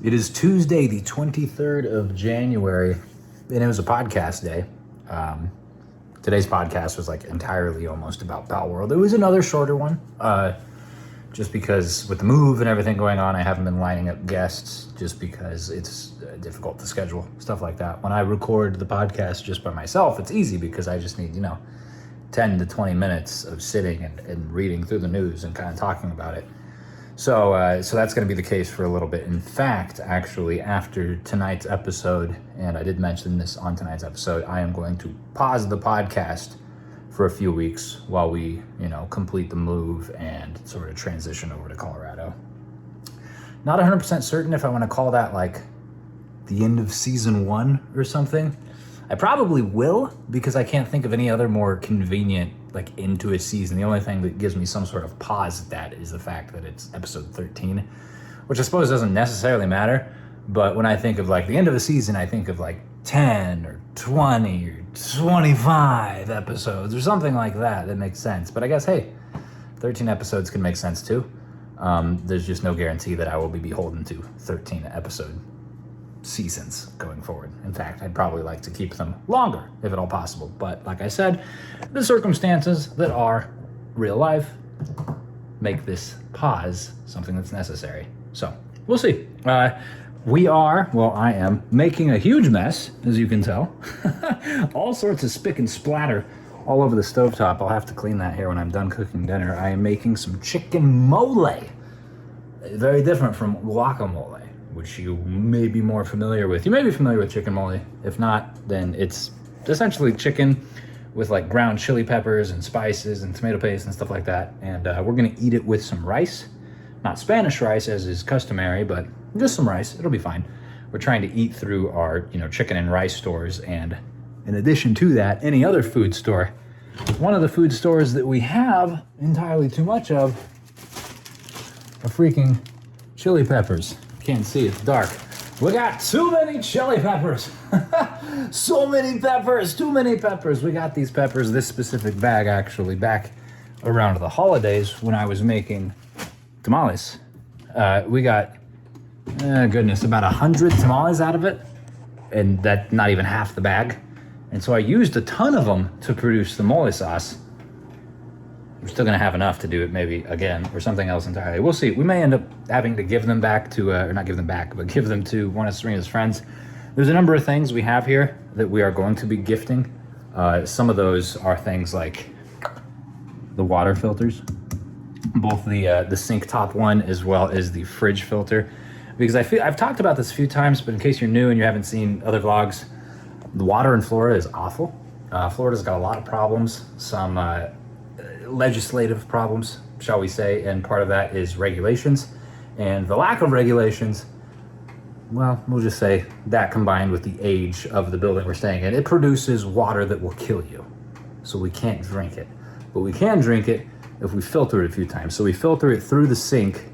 It is Tuesday, the 23rd of January, and it was a podcast day. Today's podcast was like entirely almost about Pal World. It was another shorter one, just because with the move and everything going on, I haven't been lining up guests just because it's difficult to schedule, stuff like that. When I record the podcast just by myself, it's easy because I just need, 10 to 20 minutes of sitting and reading through the news and kind of talking about it. So that's going to be the case for a little bit. In fact, actually, after tonight's episode, and I did mention this on tonight's episode, I am going to pause the podcast for a few weeks while we, complete the move and sort of transition over to Colorado. Not 100% certain if I want to call that like the end of season 1 or something. I probably will, because I can't think of any other more convenient into a season. The only thing that gives me some sort of pause at that is the fact that it's episode 13, which I suppose doesn't necessarily matter. But when I think of the end of a season, I think of 10 or 20 or 25 episodes or something like that. That makes sense. But I guess, hey, 13 episodes can make sense too. There's just no guarantee that I will be beholden to 13 episode seasons going forward. In fact, I'd probably like to keep them longer if at all possible. But like I said, the circumstances that are real life make this pause something that's necessary. So we'll see. I am making a huge mess, as you can tell. All sorts of spick and splatter all over the stovetop. I'll have to clean that here when I'm done cooking dinner. I am making some chicken mole. Very different from guacamole, which you may be more familiar with. You may be familiar with chicken mole. If not, then it's essentially chicken with ground chili peppers and spices and tomato paste and stuff like that. And we're gonna eat it with some rice. Not Spanish rice as is customary, but just some rice. It'll be fine. We're trying to eat through our chicken and rice stores. And in addition to that, any other food store. One of the food stores that we have entirely too much of are freaking chili peppers. Can't see, it's dark. We got too many chili peppers. So many peppers, too many peppers. We got these peppers, this specific bag actually, back around the holidays when I was making tamales. We got, about 100 tamales out of it, and that's not even half the bag. And so I used a ton of them to produce the mole sauce. We're still gonna have enough to do it maybe again or something else entirely. We'll see. We may end up having to give them back to, or not give them back, but give them to one of Serena's friends. There's a number of things we have here that we are going to be gifting. Some of those are things like the water filters, both the sink top one as well as the fridge filter. Because I've talked about this a few times, but in case you're new and you haven't seen other vlogs, the water in Florida is awful. Florida's got a lot of problems, some legislative problems, shall we say, and part of that is regulations. And the lack of regulations, well, we'll just say that combined with the age of the building we're staying in, it produces water that will kill you. So we can't drink it. But we can drink it if we filter it a few times. So we filter it through the sink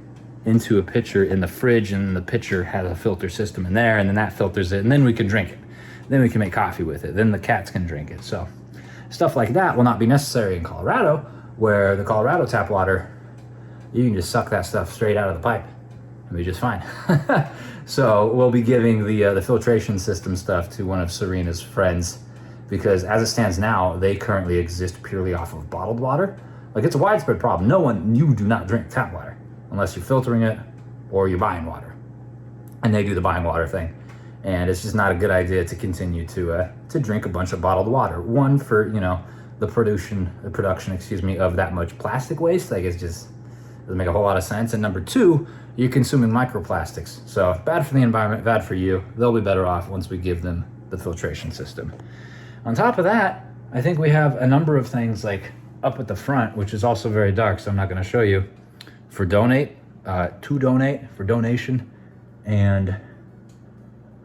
into a pitcher in the fridge, and the pitcher has a filter system in there, and then that filters it, and then we can drink it. Then we can make coffee with it. Then the cats can drink it. So stuff like that will not be necessary in Colorado, where the Colorado tap water, you can just suck that stuff straight out of the pipe and be just fine. So we'll be giving the filtration system stuff to one of Serena's friends, because as it stands now, they currently exist purely off of bottled water. It's a widespread problem. You do not drink tap water unless you're filtering it or you're buying water. And they do the buying water thing. And it's just not a good idea to continue to drink a bunch of bottled water. One, for, the production, of that much plastic waste. It just doesn't make a whole lot of sense. And number two, you're consuming microplastics. So bad for the environment, bad for you. They'll be better off once we give them the filtration system. On top of that, I think we have a number of things up at the front, which is also very dark, so I'm not gonna show you, for donation. And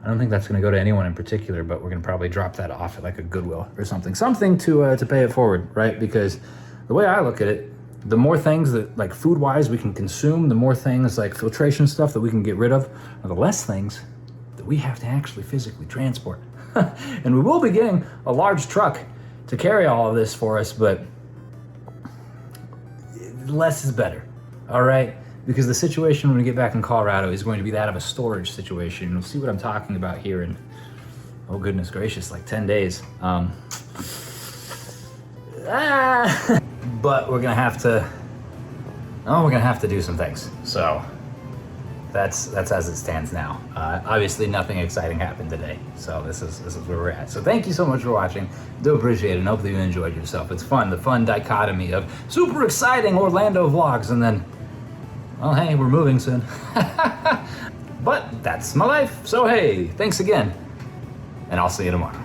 I don't think that's going to go to anyone in particular, but we're going to probably drop that off at a Goodwill or something to pay it forward, right? Because the way I look at it, the more things that food-wise we can consume, the more things filtration stuff that we can get rid of, are the less things that we have to actually physically transport. And we will be getting a large truck to carry all of this for us, but less is better, all right? because the situation when we get back in Colorado is going to be that of a storage situation. You'll see what I'm talking about here in, oh goodness gracious, like 10 days. But we're gonna have to do some things. So that's as it stands now. Obviously nothing exciting happened today. So this is where we're at. So thank you so much for watching. Do appreciate it, and hopefully you enjoyed yourself. It's fun, the fun dichotomy of super exciting Orlando vlogs and then, well, hey, we're moving soon. But that's my life. So hey, thanks again, and I'll see you tomorrow.